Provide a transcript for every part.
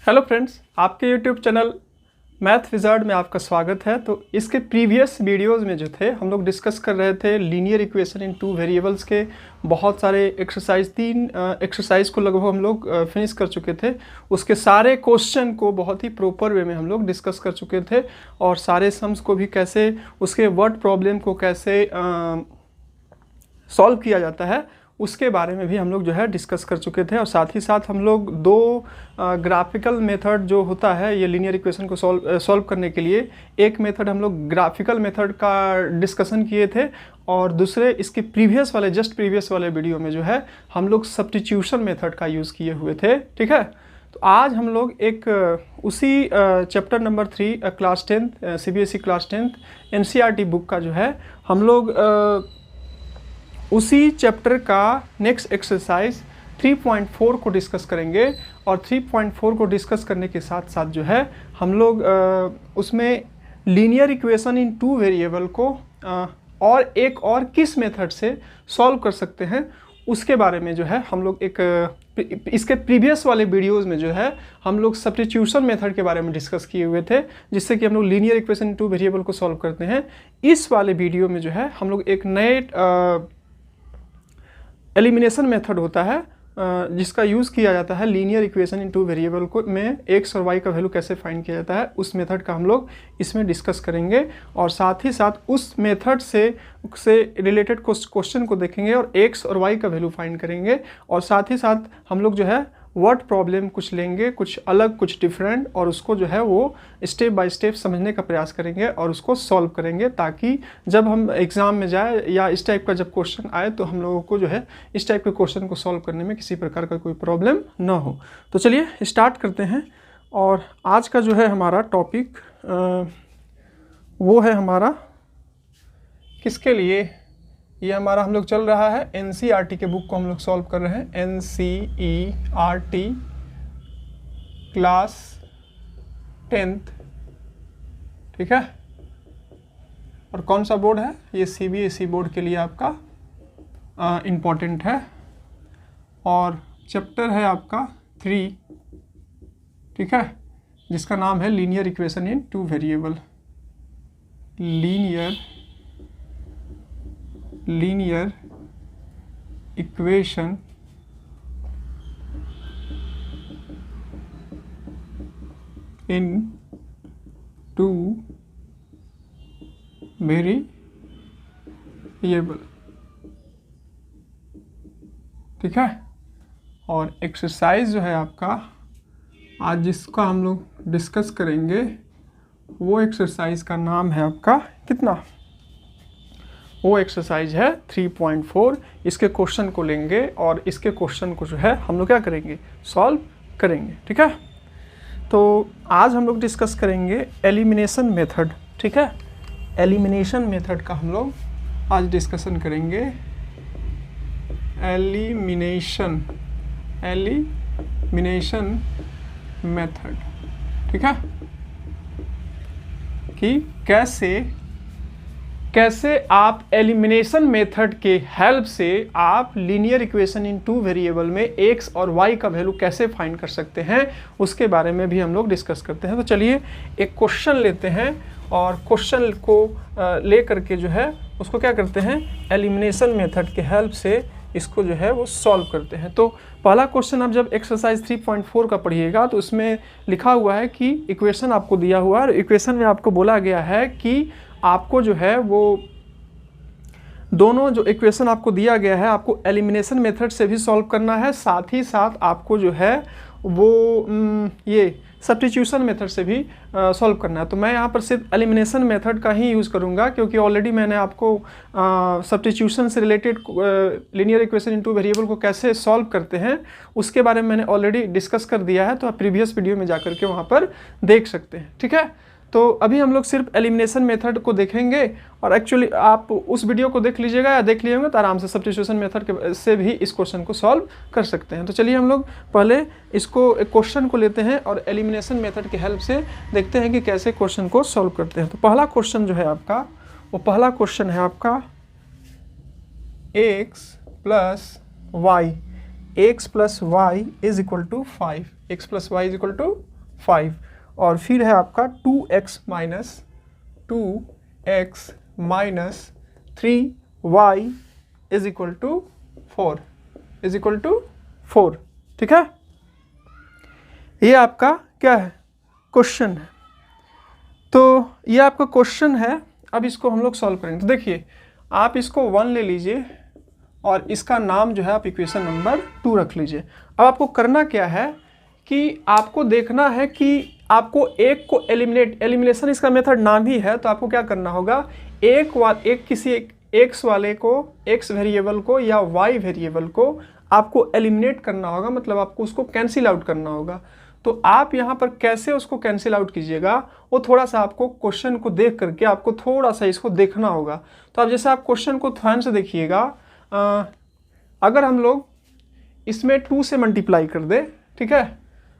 Hello friends, आपके YouTube channel math wizard में आपका स्वागत है। तो इसके प्रीवियस वीडियोस में जो थे हम लोग डिस्कस कर रहे थे linear equation in two variables के बहुत सारे एक्सरसाइज, 3 एक्सरसाइज को लगभग हम लोग फिनिश कर चुके थे। उसके सारे क्वेश्चन को बहुत ही प्रॉपर वे में हम लोग डिस्कस कर चुके थे और सारे सम्स को भी कैसे, उसके वर्ड प्रॉब्लम को कैसे सॉल्व किया जाता है उसके बारे में भी हम लोग जो है डिस्कस कर चुके थे। और साथ ही साथ हम लोग दो ग्राफिकल मेथड जो होता है ये लीनियर इक्वेशन को सॉल्व करने के लिए, एक मेथड हम लोग ग्राफिकल मेथड का डिस्कशन किए थे और दूसरे इसके जस्ट प्रीवियस वाले वीडियो में जो है हम लोग सब्स्टिट्यूशन मेथड का यूज़ किए हुए थे। ठीक है, तो आज हम लोग एक उसी chapter number 3 class 10 CBSE class 10 NCERT book का जो है हम लोग उसी चैप्टर का नेक्स्ट एक्सरसाइज 3.4 को डिस्कस करेंगे। और 3.4 को डिस्कस करने के साथ साथ जो है हम लोग उसमें linear equation in two variable को और एक और किस मेथड से सॉल्व कर सकते हैं उसके बारे में जो है हम लोग इसके प्रीवियस वाले वीडियोस में जो है हम लोग सब्स्टिट्यूशन मेथड के बारे में डिस्कस किए हुए थे, जिससे कि हम लोग linear equation in two variable को सॉल्व करते हैं। इस वाले वीडियो में जो है हम लोग एक नए एलिमिनेशन मेथड होता है जिसका यूज़ किया जाता है linear equation in two variable को में एक्स और वाई का वैल्यू कैसे फाइंड किया जाता है, उस मेथड का हम लोग इसमें डिस्कस करेंगे। और साथ ही साथ उस मेथड से रिलेटेड क्वेश्चन को देखेंगे और एक्स और वाई का वैल्यू फाइंड करेंगे। और साथ ही साथ हम लोग जो है वर्ड प्रॉब्लम कुछ लेंगे, कुछ अलग कुछ डिफरेंट, और उसको जो है वो स्टेप बाय स्टेप समझने का प्रयास करेंगे और उसको सॉल्व करेंगे, ताकि जब हम एग्ज़ाम में जाए या इस टाइप का जब क्वेश्चन आए तो हम लोगों को जो है इस टाइप के क्वेश्चन को सॉल्व करने में किसी प्रकार का कोई प्रॉब्लम ना हो। तो चलिए स्टार्ट करते हैं। और आज का जो है हमारा टॉपिक वो है हमारा किसके लिए, ये हमारा हम लोग चल रहा है NCERT के बुक को हम लोग सॉल्व कर रहे हैं। NCERT क्लास 10th, ठीक है। और कौन सा बोर्ड है ये? CBSE बोर्ड के लिए आपका इम्पोर्टेंट है। और चैप्टर है आपका 3, ठीक है, जिसका नाम है linear equation in two variable. Linear equation in two variable, ठीक है। और एक्सरसाइज जो है आपका आज जिसका हम लोग डिस्कस करेंगे वो एक्सरसाइज का नाम है आपका कितना, वो एक्सरसाइज है 3.4। इसके क्वेश्चन को लेंगे और इसके क्वेश्चन को जो है हम लोग क्या करेंगे, सॉल्व करेंगे, ठीक है। तो आज हम लोग डिस्कस करेंगे एलिमिनेशन मेथड, ठीक है। एलिमिनेशन मेथड का हम लोग आज डिस्कशन करेंगे। एलिमिनेशन मेथड, ठीक है, कि कैसे आप एलिमिनेशन मेथड के हेल्प से आप linear equation in two variable में एक्स और वाई का वैल्यू कैसे फाइंड कर सकते हैं उसके बारे में भी हम लोग डिस्कस करते हैं। तो चलिए एक क्वेश्चन लेते हैं और क्वेश्चन को ले करके जो है उसको क्या करते हैं, एलिमिनेशन मेथड के हेल्प से इसको जो है वो सॉल्व करते हैं। तो पहला क्वेश्चन आप जब एक्सरसाइज 3.4 का पढ़िएगा तो उसमें लिखा हुआ है कि इक्वेशन आपको दिया हुआ है और इक्वेशन में आपको बोला गया है कि आपको जो है वो दोनों जो इक्वेशन आपको दिया गया है आपको एलिमिनेशन मेथड से भी सॉल्व करना है, साथ ही साथ आपको जो है वो ये सब्स्टिट्यूशन मेथड से भी सॉल्व करना है। तो मैं यहाँ पर सिर्फ एलिमिनेशन मेथड का ही यूज़ करूँगा, क्योंकि ऑलरेडी मैंने आपको सब्स्टिट्यूशन से related linear equation into variable को कैसे सॉल्व करते हैं उसके बारे में मैंने ऑलरेडी डिस्कस कर दिया है। तो आप प्रीवियस वीडियो में जाकर के वहाँ पर देख सकते हैं, ठीक है। तो अभी हम लोग सिर्फ एलिमिनेशन मेथड को देखेंगे और एक्चुअली आप उस वीडियो को देख लीजिएगा या देख लिए होंगे तो आराम से सब्स्टिट्यूशन मेथड से भी इस क्वेश्चन को सॉल्व कर सकते हैं। तो चलिए हम लोग पहले इसको एक क्वेश्चन को लेते हैं और एलिमिनेशन मेथड की हेल्प से देखते हैं कि कैसे क्वेश्चन को सॉल्व करते हैं। तो पहला क्वेश्चन जो है आपका वो पहला क्वेश्चन है आपका x plus y is equal to 5, x plus y is equal to 5 और फिर है आपका 2x minus 3y is equal to 4 ठीक है। ये आपका क्या है, क्वेश्चन है। तो ये आपका क्वेश्चन है। अब इसको हम लोग सॉल्व करेंगे। तो देखिए, आप इसको 1 ले लीजिए और इसका नाम जो है आप इक्वेशन नंबर 2 रख लीजिए। अब आपको करना क्या है कि आपको देखना है कि आपको एक को एलिमिनेशन इसका मेथड नाम ही है। तो आपको क्या करना होगा, किसी x वाले को, x वेरिएबल को या y वेरिएबल को आपको एलिमिनेट करना होगा, मतलब आपको उसको कैंसिल आउट करना होगा। तो आप यहाँ पर कैसे उसको कैंसिल आउट कीजिएगा, वो थोड़ा सा आपको क्वेश्चन को देख करके आपको थोड़ा सा इसको देखना होगा। तो अब जैसे आप क्वेश्चन को ध्यान से देखिएगा, अगर हम लोग इसमें 2 से मल्टीप्लाई कर दे, ठीक है,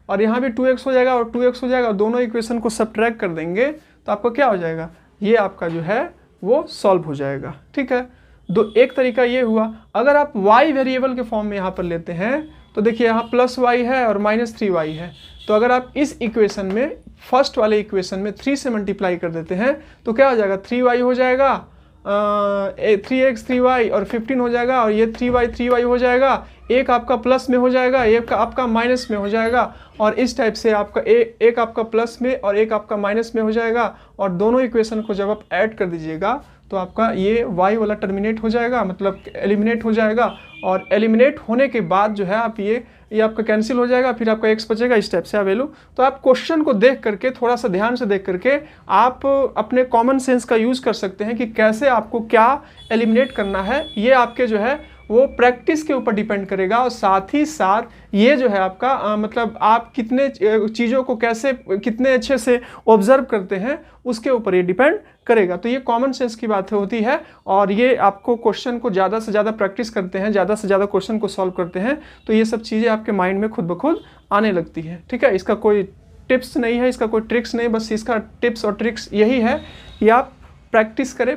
और यहाँ भी 2x हो जाएगा और 2x हो जाएगा, और दोनों इक्वेशन को सब्ट्रैक्ट कर देंगे तो आपका क्या हो जाएगा, ये आपका जो है वो सॉल्व हो जाएगा, ठीक है। एक तरीका ये हुआ। अगर आप y वेरिएबल के फॉर्म में यहाँ पर लेते हैं तो देखिए यहाँ +y है और -3y है। तो अगर आप इस इक्वेशन में, फर्स्ट वाले इक्वेशन में 3 से मल्टीप्लाई कर देते हैं तो क्या हो जाएगा, 3y हो जाएगा, 3x 3y और 15 हो जाएगा, और ये 3y हो जाएगा, एक आपका प्लस में हो जाएगा, एक आपका माइनस में हो जाएगा, और इस टाइप से आपका एक आपका प्लस में और एक आपका माइनस में हो जाएगा। और दोनों इक्वेशन को जब आप ऐड कर दीजिएगा तो आपका ये y वाला टर्मिनेट हो जाएगा, मतलब एलिमिनेट हो जाएगा, और एलिमिनेट होने के बाद जो है आप ये आपका कैंसिल हो जाएगा, फिर आपका x बचेगा, इस टाइप से वैल्यू। तो आप क्वेश्चन को देख करके, थोड़ा सा ध्यान से देख करके आप अपने कॉमन सेंस का यूज़ कर सकते हैं कि कैसे आपको क्या एलिमिनेट करना है। ये आपके जो है वो प्रैक्टिस के ऊपर डिपेंड करेगा, और साथ ही साथ ये जो है आपका मतलब आप कितने चीज़ों को कैसे कितने अच्छे से ऑब्जर्व करते हैं उसके ऊपर ये डिपेंड करेगा। तो ये कॉमन सेंस की बात होती है, और ये आपको क्वेश्चन को ज़्यादा से ज़्यादा प्रैक्टिस करते हैं, ज़्यादा से ज़्यादा क्वेश्चन को सॉल्व करते हैं तो ये सब चीज़ें आपके माइंड में खुद ब खुद आने लगती है, ठीक है। इसका कोई टिप्स नहीं है, इसका कोई ट्रिक्स नहीं, बस इसका टिप्स और ट्रिक्स यही है कि आप प्रैक्टिस करें।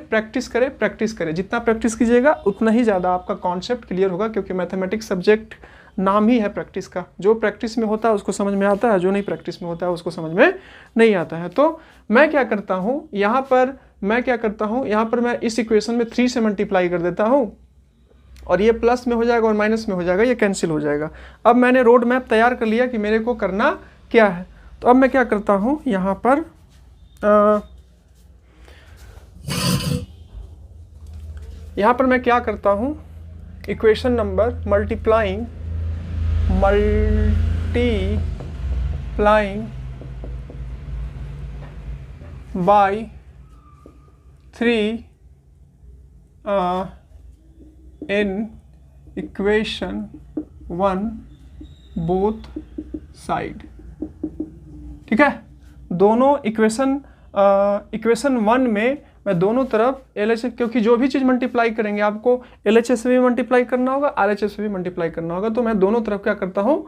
जितना प्रैक्टिस कीजिएगा उतना ही ज़्यादा आपका कॉन्सेप्ट क्लियर होगा, क्योंकि मैथमेटिक्स सब्जेक्ट नाम ही है प्रैक्टिस का। जो प्रैक्टिस में होता है उसको समझ में आता है, जो नहीं प्रैक्टिस में होता है उसको समझ में नहीं आता है। तो मैं क्या करता हूँ यहाँ पर, मैं इस इक्वेशन में 3 से मल्टीप्लाई कर देता हूँ, और ये प्लस में हो जाएगा और माइनस में हो जाएगा, ये कैंसिल हो जाएगा। अब मैंने रोड मैप तैयार कर लिया कि मेरे को करना क्या है। तो अब मैं क्या करता हूँ यहाँ पर, मैं क्या करता हूँ, equation number multiplying by 3 in equation 1 both side, ठीक है। दोनों इक्वेशन 1 में मैं दोनों तरफ LHS, क्योंकि जो भी चीज़ मल्टीप्लाई करेंगे आपको LHS से भी मल्टीप्लाई करना होगा, RHS से भी मल्टीप्लाई करना होगा। तो मैं दोनों तरफ क्या करता हूँ,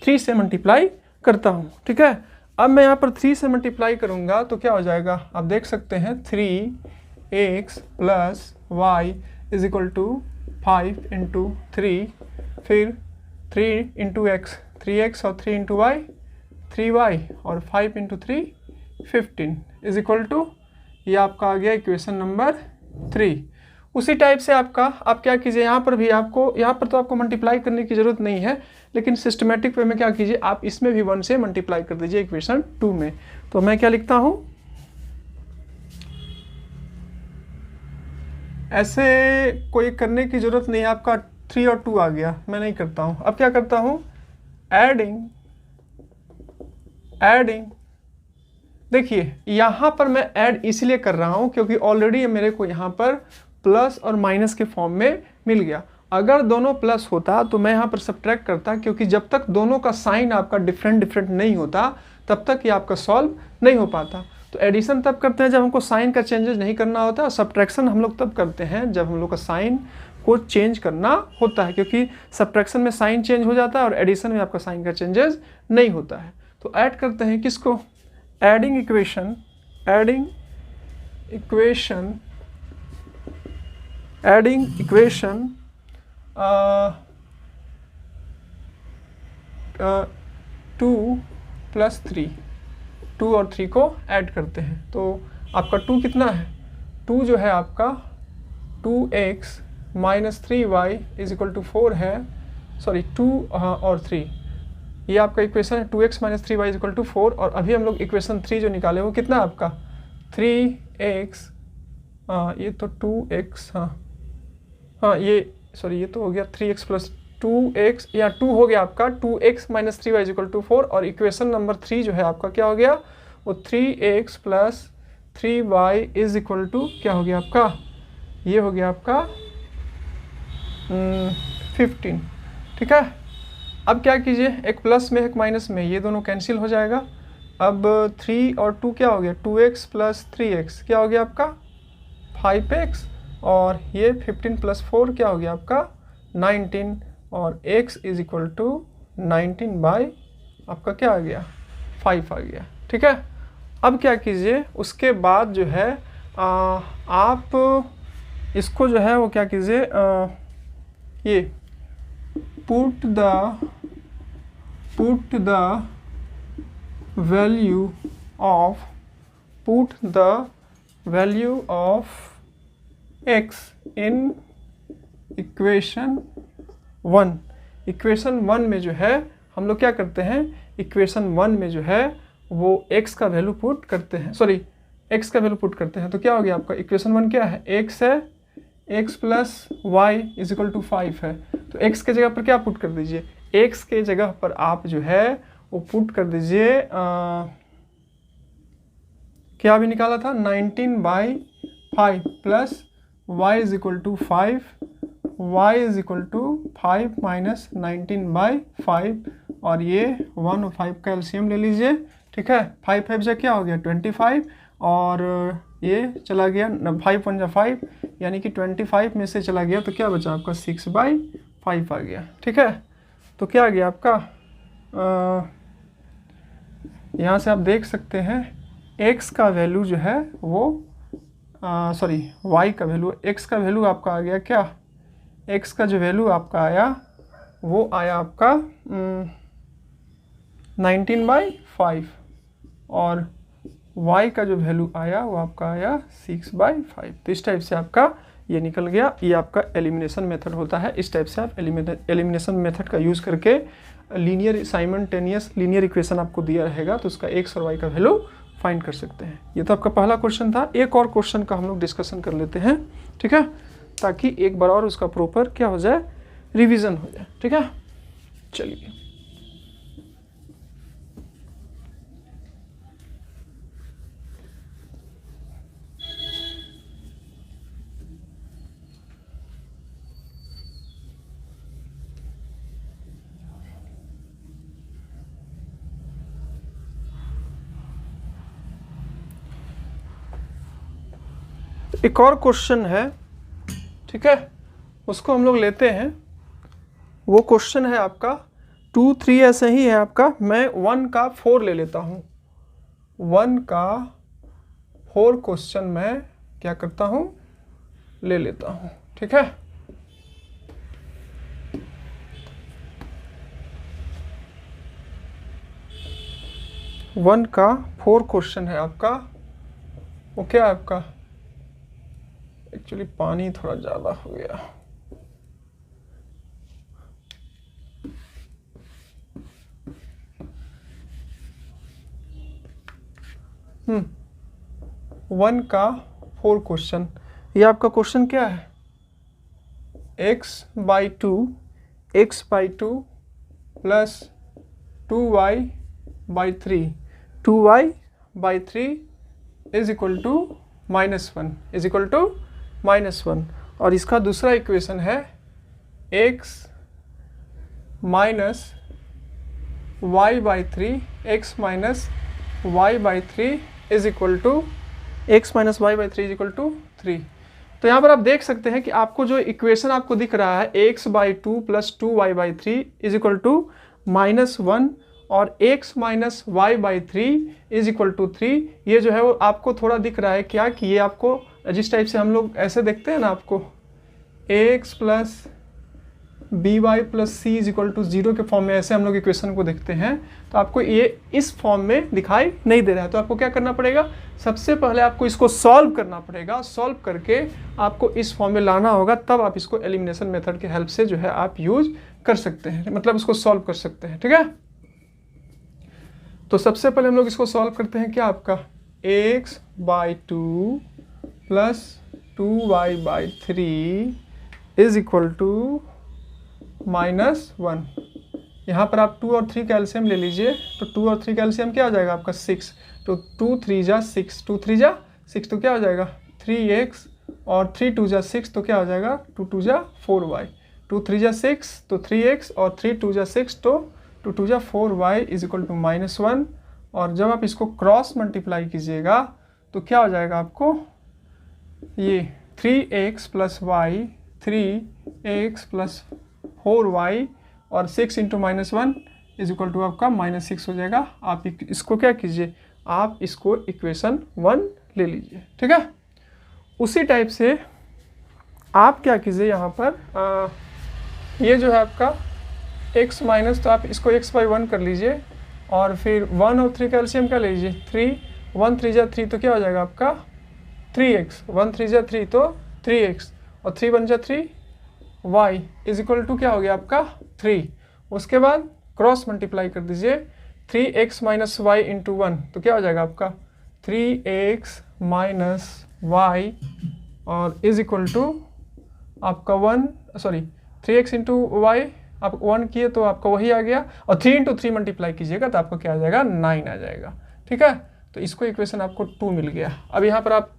3 से मल्टीप्लाई करता हूँ, ठीक है। अब मैं यहाँ पर 3 से मल्टीप्लाई करूँगा तो क्या हो जाएगा, आप देख सकते हैं 3x + y is equal to 5 × 3, फिर 3 × x 3x और 3 × y 3y और 5 × 3 15 इज इक्वल टू, ये आपका आ गया इक्वेशन नंबर 3। उसी टाइप से आप क्या कीजिए, यहाँ पर तो आपको मल्टीप्लाई करने की ज़रूरत नहीं है, लेकिन सिस्टमेटिक वे में क्या कीजिए, आप इसमें भी 1 से मल्टीप्लाई कर दीजिए इक्वेशन 2 में। तो मैं क्या लिखता हूँ, ऐसे कोई करने की ज़रूरत नहीं है, आपका 3 और 2 आ गया, मैं नहीं करता हूँ। अब क्या करता हूँ, एडिंग। देखिए यहाँ पर मैं ऐड इसलिए कर रहा हूँ क्योंकि ऑलरेडी मेरे को यहाँ पर प्लस और माइनस के फॉर्म में मिल गया। अगर दोनों प्लस होता तो मैं यहाँ पर सब्ट्रैक्ट करता, क्योंकि जब तक दोनों का साइन आपका डिफरेंट नहीं होता तब तक ये आपका सॉल्व नहीं हो पाता। तो एडिशन तब करते हैं जब हमको साइन का चेंजेस नहीं करना होता, और सब्ट्रैक्शन हम लोग तब करते हैं जब हम लोग का साइन को चेंज करना होता है, क्योंकि सब्ट्रैक्शन में साइन चेंज हो जाता है और एडिशन में आपका साइन का चेंजेस नहीं होता है। तो ऐड करते हैं किसको, एडिंग इक्वेशन 2 + प्लस 3, 2 और 3 को ऐड करते हैं तो आपका 2 कितना है, 2 जो है आपका 2x minus 3y is equal to 4 है, सॉरी 2 और 3, ये आपका इक्वेशन है 2x minus 3y is equal to 4। और अभी हम लोग इक्वेशन 3 जो निकाले वो कितना है आपका 3x, ये तो 2x, हाँ ये सॉरी ये तो हो गया 3x प्लस 2x, या 2 हो गया आपका 2x minus 3y is equal to 4। और इक्वेशन नंबर 3 जो है आपका क्या हो गया, वो 3x plus 3y is equal to क्या हो गया आपका, ये हो गया आपका 15। ठीक है, अब क्या कीजिए, एक प्लस में एक माइनस में, ये दोनों कैंसिल हो जाएगा। अब 3 और 2 क्या हो गया, 2x प्लस 3x क्या हो गया आपका 5x, और ये 15 प्लस 4 क्या हो गया आपका 19, और x is equal to 19 by आपका क्या आ गया 5 आ गया। ठीक है, अब क्या कीजिए, उसके बाद जो है आप इसको जो है वो क्या कीजिए, ये put the value of x in equation 1। Equation 1 में जो है हम लोग क्या करते हैं, इक्वेशन 1 में जो है वो x का वैल्यू पुट करते हैं, सॉरी x का वैल्यू पुट करते हैं। तो क्या हो गया आपका इक्वेशन 1 क्या है, x है, x plus y is equal to 5 है। तो x के जगह पर क्या पुट कर दीजिए, x के जगह पर आप जो है वो पुट कर दीजिए, क्या अभी निकाला था 19/5 plus y is equal to 5, y is equal to 5 minus 19/5, और ये 1 और 5 का एलसीएम ले लीजिए। ठीक है, 5 से क्या हो गया 25, और ये चला गया 5 1 5, यानी कि 25 में से चला गया तो क्या बचा आपका 6/5 आ गया। ठीक है, तो क्या आ गया आपका, यहाँ से आप देख सकते हैं x का वैल्यू जो है वो सॉरी y का वैल्यू, x का वैल्यू आपका आ गया क्या, x का जो वैल्यू आपका आया वो आया आपका 19/5, और y का जो वैल्यू आया वो आपका आया 6/5। तो इस टाइप से आपका ये निकल गया, ये आपका एलिमिनेशन मेथड होता है। इस टाइप से आप एलिमिनेशन मेथड का यूज़ करके लीनियर साइमल्टेनियस लीनियर इक्वेशन आपको दिया रहेगा तो उसका x और y का वैल्यू फाइंड कर सकते हैं। ये तो आपका पहला क्वेश्चन था। एक और क्वेश्चन का हम लोग डिस्कशन कर लेते हैं, ठीक है, ताकि एक बार और उसका प्रॉपर क्या हो जाए, रिवीजन हो जाए। ठीक है, चलिए एक और क्वेश्चन है, ठीक है, उसको हम लोग लेते हैं। वो क्वेश्चन है आपका 2 3 ऐसे ही है आपका, मैं 1 का 4 ले लेता हूँ। 1 का 4 क्वेश्चन मैं क्या करता हूँ, ले लेता हूँ। ठीक है, वन का 4 क्वेश्चन है आपका, वो क्या है आपका, एक्चुअली पानी थोड़ा ज़्यादा हो गया। वन का 4 क्वेश्चन, ये आपका क्वेश्चन क्या है, x/2 plus 2y/3 2y/3 is equal to -1 is equal to -1, और इसका दूसरा इक्वेशन है x minus y/3 x minus y/3 is equal to x minus y/3 is equal to 3। तो यहाँ पर आप देख सकते हैं कि आपको जो इक्वेशन आपको दिख रहा है x/2 plus 2y/3 is equal to -1 और x minus y/3 is equal to 3, ये जो है वो आपको थोड़ा दिख रहा है क्या, कि ये आपको जिस टाइप से हम लोग ऐसे देखते हैं ना, आपको ax plus b y plus c is equal to 0 के फॉर्म में ऐसे हम लोग इक्वेशन को देखते हैं, तो आपको ये इस फॉर्म में दिखाई नहीं दे रहा है। तो आपको क्या करना पड़ेगा, सबसे पहले आपको इसको सॉल्व करना पड़ेगा। सॉल्व करके आपको इस फॉर्म में लाना होगा, तब आप इसको एलिमिनेशन मेथड के हेल्प से जो है आप यूज कर सकते हैं, मतलब इसको सॉल्व कर सकते हैं। ठीक है, तो सबसे पहले हम लोग इसको सॉल्व करते हैं। क्या आपका x/2 plus 2y/3 is equal to -1। यहाँ पर आप 2 और 3 का एलसीएम ले लीजिए, तो 2 और 3 का एलसीएम क्या हो जाएगा आपका 6। तो 2 3 जा 6, 2 3 जा 6, तो क्या हो जाएगा 3x, और 3 2 जा 6, तो क्या हो जाएगा 2 2 जा 4y, 2 3 जा 6 तो 3x, और 3 2 जा 6 तो 2 2 जा 4y इज इक्वल टू -1। और जब आप इसको क्रॉस मल्टीप्लाई कीजिएगा तो क्या हो जाएगा आपको, ये 3x plus y, 3x plus 4y, और 6 इंटू -1 इज इक्वल टू आपका -6 हो जाएगा। आप इसको क्या कीजिए, आप इसको इक्वेशन 1 ले लीजिए। ठीक है, उसी टाइप से आप क्या कीजिए, यहाँ पर ये जो है आपका x माइनस, तो आप इसको x/1 कर लीजिए, और फिर 1 और 3 का एलसीएम क्या ले लीजिए 3, 1 3 जा 3, तो क्या हो जाएगा आपका 3x, 1 3 जा 3 तो 3x, और 3 1 जा 3 y इज इक्वल टू क्या हो गया आपका 3। उसके बाद क्रॉस मल्टीप्लाई कर दीजिए, 3x माइनस वाई इंटू 1, तो क्या हो जाएगा आपका 3x माइनस वाई, और इज इक्वल टू आपका 3x इंटू वाई, आप 1 किए तो आपका वही आ गया, और 3 इंटू 3 मल्टीप्लाई कीजिएगा तो आपको क्या आ जाएगा 9 आ जाएगा। ठीक है, तो इसको इक्वेशन आपको 2 मिल गया। अब यहाँ पर आप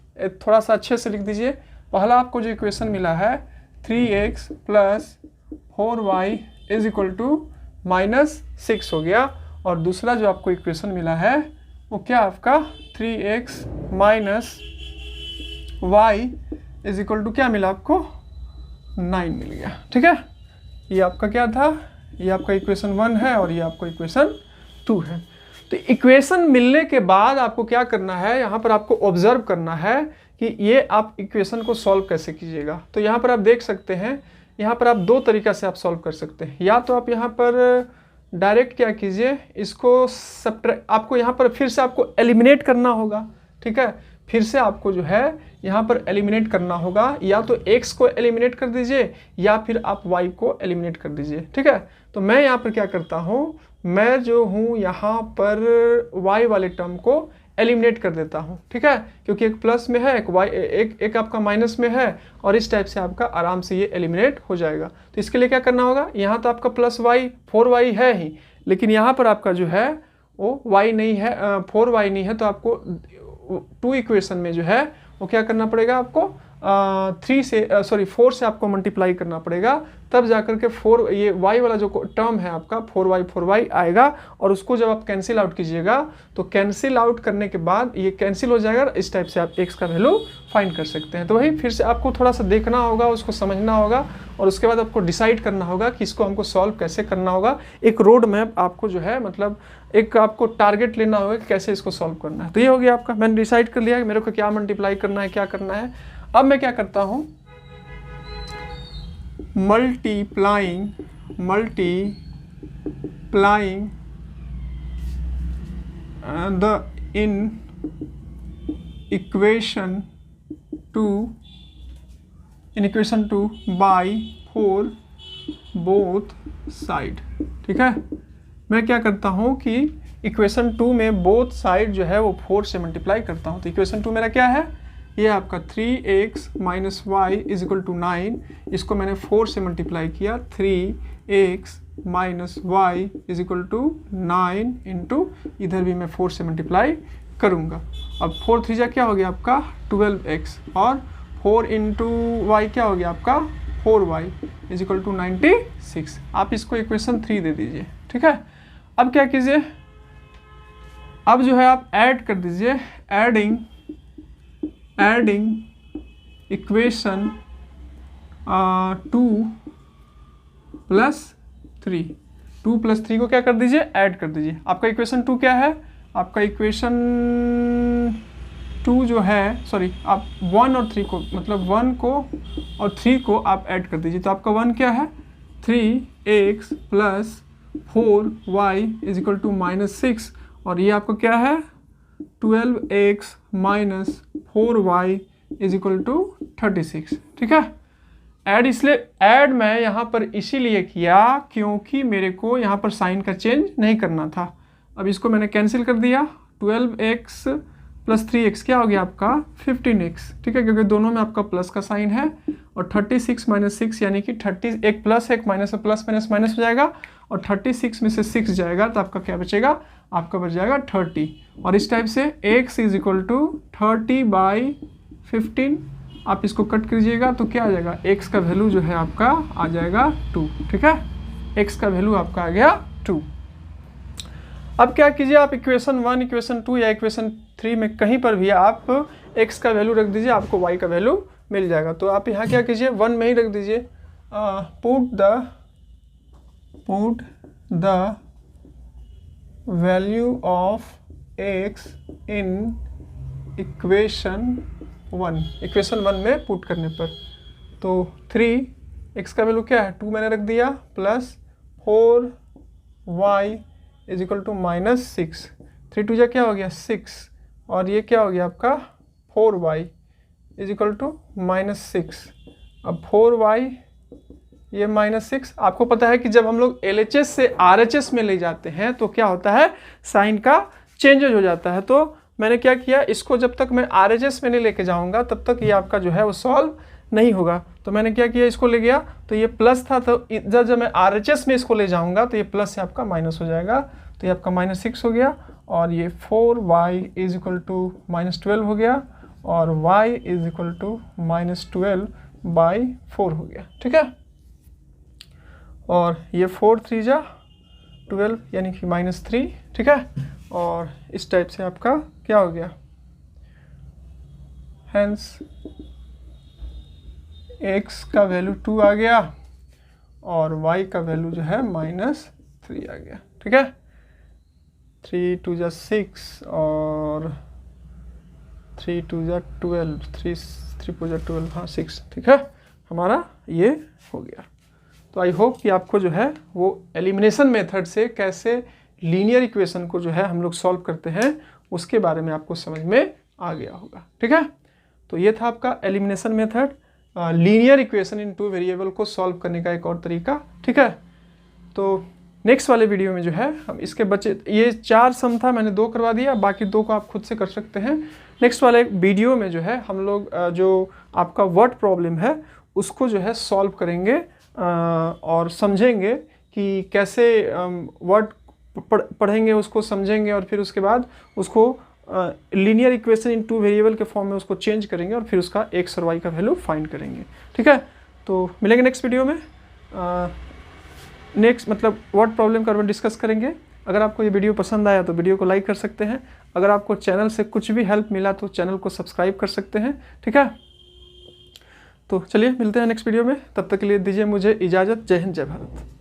थोड़ा सा अच्छे से लिख दीजिए, पहला आपको जो इक्वेशन मिला है 3x plus 4y is equal to -6 हो गया, और दूसरा जो आपको इक्वेशन मिला है वो क्या आपका 3x minus y is equal to क्या मिला आपको 9 मिल गया। ठीक है, ये आपका क्या था, ये आपका इक्वेशन 1 है, और ये आपको इक्वेशन 2 है। तो इक्वेशन मिलने के बाद आपको क्या करना है, यहाँ पर आपको ऑब्जर्व करना है कि ये आप इक्वेशन को सॉल्व कैसे कीजिएगा। तो यहाँ पर आप देख सकते हैं, यहाँ पर आप 2 तरीक़ा से आप सॉल्व कर सकते हैं। या तो आप यहाँ पर डायरेक्ट क्या कीजिए, इसको आपको यहाँ पर फिर से आपको एलिमिनेट करना होगा। ठीक है, फिर से आपको जो है यहाँ पर एलिमिनेट करना होगा, या तो x को एलिमिनेट कर दीजिए, या फिर आप y को एलिमिनेट कर दीजिए। ठीक है, तो मैं यहाँ पर क्या करता हूँ, मैं जो हूँ यहाँ पर y वाले टर्म को एलिमिनेट कर देता हूँ। ठीक है, क्योंकि एक प्लस में है, एक आपका माइनस में है, और इस टाइप से आपका आराम से ये एलिमिनेट हो जाएगा। तो इसके लिए क्या करना होगा, यहाँ तो आपका प्लस y 4y है ही, लेकिन यहाँ पर आपका जो है वो y नहीं है, 4y नहीं है, तो आपको 2 इक्वेशन में जो है वो क्या करना पड़ेगा, आपको 4 से आपको मल्टीप्लाई करना पड़ेगा, तब जाकर के 4 ये y वाला जो टर्म है आपका 4y आएगा, और उसको जब आप कैंसिल आउट कीजिएगा तो कैंसिल आउट करने के बाद ये कैंसिल हो जाएगा। इस टाइप से आप x का वैल्यू फाइंड कर सकते हैं। तो वही फिर से आपको थोड़ा सा देखना होगा, उसको समझना होगा, और उसके बाद आपको डिसाइड करना होगा कि इसको हमको सॉल्व कैसे करना होगा। एक रोड मैप आपको जो है, मतलब एक आपको टारगेट लेना होगा कि कैसे इसको सॉल्व करना है। तो ये हो गया आपका, मैंने डिसाइड कर लिया कि मेरे को क्या मल्टीप्लाई करना है, क्या करना है। अब मैं क्या करता हूँ, multiplying the in equation 2 by 4 both side. ठीक है, मैं क्या करता हूँ कि इक्वेशन 2 में बोथ साइड जो है वो 4 से मल्टीप्लाई करता हूँ। तो इक्वेशन 2 मेरा क्या है, ये आपका 3x minus y is equal to 9, इसको मैंने 4 से मल्टीप्लाई किया, 3x minus y is equal to 9 into इधर भी मैं 4 से मल्टीप्लाई करूँगा। अब 4 3 जा क्या हो गया आपका 12x, और 4 इंटू वाई क्या हो गया आपका 4y इज इक्वल टू 96। आप इसको इक्वेशन 3 दे दीजिए। ठीक है, अब क्या कीजिए, अब जो है आप ऐड कर दीजिए, एडिंग इक्वेशन 2 प्लस 3 को क्या कर दीजिए, ऐड कर दीजिए। आपका इक्वेशन 2 क्या है, आपका इक्वेशन 2 जो है, सॉरी आप 1 और 3 को, मतलब 1 को और 3 को आप ऐड कर दीजिए। तो आपका 1 क्या है, 3x plus 4y is equal to -6 और ये आपको क्या है 12x minus 4y is equal to 36। ठीक है, ऐड इसलिए ऐड मैं यहाँ पर इसीलिए किया क्योंकि मेरे को यहाँ पर साइन का चेंज नहीं करना था। अब इसको मैंने कैंसिल कर दिया, 12x प्लस 3x क्या हो गया आपका 15x। ठीक है, क्योंकि दोनों में आपका प्लस का साइन है और 36 माइनस 6 यानी कि 30, एक प्लस एक माइनस प्लस माइनस माइनस हो जाएगा और 36 में से 6 जाएगा तो आपका क्या बचेगा, आपका बच जाएगा 30। और इस टाइप से x इज इक्वल टू 30/15 आप इसको कट कीजिएगा तो क्या आ जाएगा, x का वैल्यू जो है आपका आ जाएगा 2। ठीक है, x का वैल्यू आपका आ गया 2। अब क्या कीजिए, आप इक्वेशन 1, इक्वेशन 2 या इक्वेशन 3 में कहीं पर भी आप x का वैल्यू रख दीजिए, आपको y का वैल्यू मिल जाएगा। तो आप यहाँ क्या कीजिए, 1 में ही रख दीजिए, put the value of x in equation 1, equation 1 में पुट करने पर तो 3x का वैल्यू क्या है 2 मैंने रख दिया plus 4y is equal to -6, 3 2 जा क्या हो गया 6 और ये क्या हो गया आपका 4y इज इक्वल टू -6। अब 4y ये -6, आपको पता है कि जब हम लोग LHS से RHS में ले जाते हैं तो क्या होता है, साइन का चेंजेज हो जाता है। तो मैंने क्या किया, इसको जब तक मैं RHS में नहीं लेके जाऊंगा तब तक ये आपका जो है वो सॉल्व नहीं होगा। तो मैंने क्या किया, इसको ले गया तो ये प्लस था, तो जब मैं RHS में इसको ले जाऊंगा तो ये प्लस से आपका माइनस हो जाएगा, तो ये आपका -6 हो गया और ये 4y इज इक्वल टू -12 हो गया और y इज इक्वल टू -12/4 हो गया। ठीक है, और ये 4 3 जा 12 यानी कि -3। ठीक है, और इस टाइप से आपका क्या हो गया, हेंस x का वैल्यू 2 आ गया और y का वैल्यू जो है -3 आ गया। ठीक है, 3 2 जा 6 और 3 2 जा 12, 3 4 जा 12, हाँ 6। ठीक है, हमारा ये हो गया। तो आई होप कि आपको जो है वो एलिमिनेशन मेथड से कैसे लीनियर इक्वेशन को जो है हम लोग सॉल्व करते हैं उसके बारे में आपको समझ में आ गया होगा। ठीक है, तो ये था आपका elimination method, linear equation in 2 variable को सॉल्व करने का एक और तरीका। ठीक है, तो नेक्स्ट वाले वीडियो में जो है हम इसके बचे, ये 4 सम था, मैंने 2 करवा दिया, बाकी 2 को आप खुद से कर सकते हैं। नेक्स्ट वाले वीडियो में जो है हम लोग जो आपका वर्ड प्रॉब्लम है उसको जो है सॉल्व करेंगे और समझेंगे कि कैसे वर्ड पढ़ेंगे, उसको समझेंगे और फिर उसके बाद उसको लीनियर इक्वेशन इन 2 वेरिएबल के फॉर्म में उसको चेंज करेंगे और फिर उसका x और y का वैल्यू फाइंड करेंगे। ठीक है, तो मिलेंगे नेक्स्ट वीडियो में, नेक्स्ट मतलब वर्ड प्रॉब्लम का डिस्कस करेंगे। अगर आपको ये वीडियो पसंद आया तो वीडियो को लाइक कर सकते हैं, अगर आपको चैनल से कुछ भी हेल्प मिला तो चैनल को सब्सक्राइब कर सकते हैं। ठीक है, तो चलिए मिलते हैं नेक्स्ट वीडियो में, तब तक के लिए दीजिए मुझे इजाज़त। जय हिंद, जय भारत।